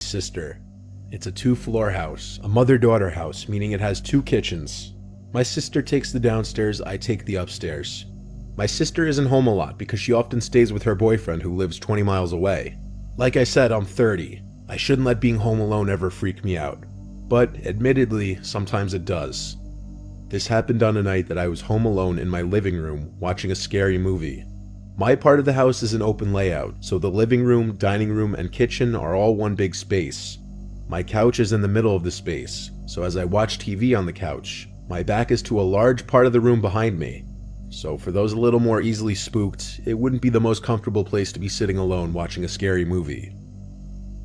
Sister. It's a 2-floor house, a mother-daughter house, meaning it has 2 kitchens. My sister takes the downstairs, I take the upstairs. My sister isn't home a lot because she often stays with her boyfriend who lives 20 miles away. Like I said, I'm 30. I shouldn't let being home alone ever freak me out. But, admittedly, sometimes it does. This happened on a night that I was home alone in my living room watching a scary movie. My part of the house is an open layout, so the living room, dining room, and kitchen are all one big space. My couch is in the middle of the space, so as I watch TV on the couch, my back is to a large part of the room behind me. So for those a little more easily spooked, it wouldn't be the most comfortable place to be sitting alone watching a scary movie.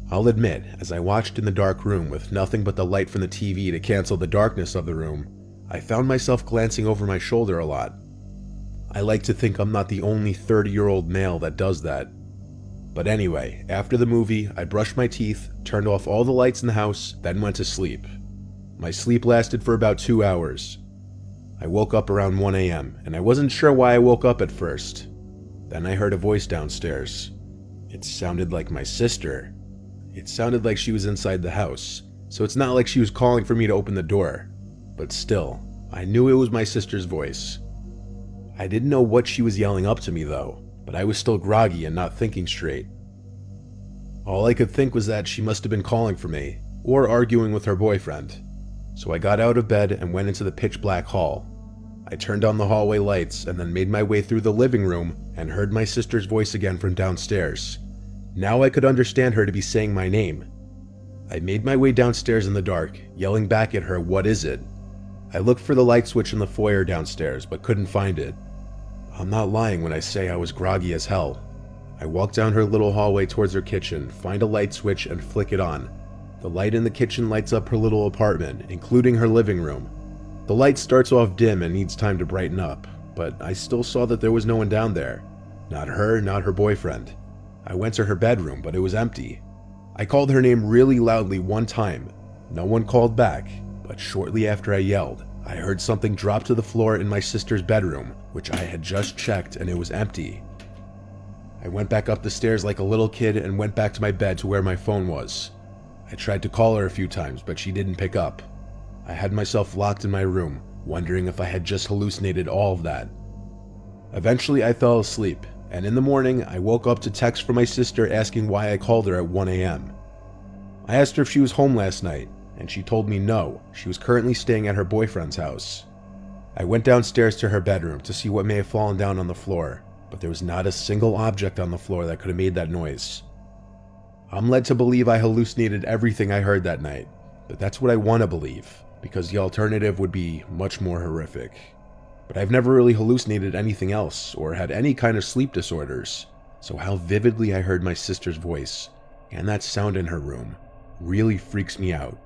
I'll admit, as I watched in the dark room with nothing but the light from the TV to cancel the darkness of the room, I found myself glancing over my shoulder a lot. I like to think I'm not the only 30-year-old male that does that. But anyway, after the movie, I brushed my teeth, turned off all the lights in the house, then went to sleep. My sleep lasted for about 2 hours. I woke up around 1 a.m., and I wasn't sure why I woke up at first. Then I heard a voice downstairs. It sounded like my sister. It sounded like she was inside the house, so it's not like she was calling for me to open the door. But still, I knew it was my sister's voice. I didn't know what she was yelling up to me though, but I was still groggy and not thinking straight. All I could think was that she must have been calling for me, or arguing with her boyfriend. So I got out of bed and went into the pitch black hall. I turned on the hallway lights and then made my way through the living room and heard my sister's voice again from downstairs. Now I could understand her to be saying my name. I made my way downstairs in the dark, yelling back at her, "What is it?" I looked for the light switch in the foyer downstairs, but couldn't find it. I'm not lying when I say I was groggy as hell. I walked down her little hallway towards her kitchen, find a light switch, and flick it on. The light in the kitchen lights up her little apartment, including her living room. The light starts off dim and needs time to brighten up, but I still saw that there was no one down there. Not her, not her boyfriend. I went to her bedroom, but it was empty. I called her name really loudly one time. No one called back, but shortly after I yelled, I heard something drop to the floor in my sister's bedroom, which I had just checked, and it was empty. I went back up the stairs like a little kid and went back to my bed to where my phone was. I tried to call her a few times, but she didn't pick up. I had myself locked in my room, wondering if I had just hallucinated all of that. Eventually I fell asleep, and in the morning I woke up to text from my sister asking why I called her at 1 a.m. I asked her if she was home last night, and she told me no, she was currently staying at her boyfriend's house. I went downstairs to her bedroom to see what may have fallen down on the floor, but there was not a single object on the floor that could have made that noise. I'm led to believe I hallucinated everything I heard that night, but that's what I want to believe, because the alternative would be much more horrific. But I've never really hallucinated anything else, or had any kind of sleep disorders, so how vividly I heard my sister's voice, and that sound in her room, really freaks me out.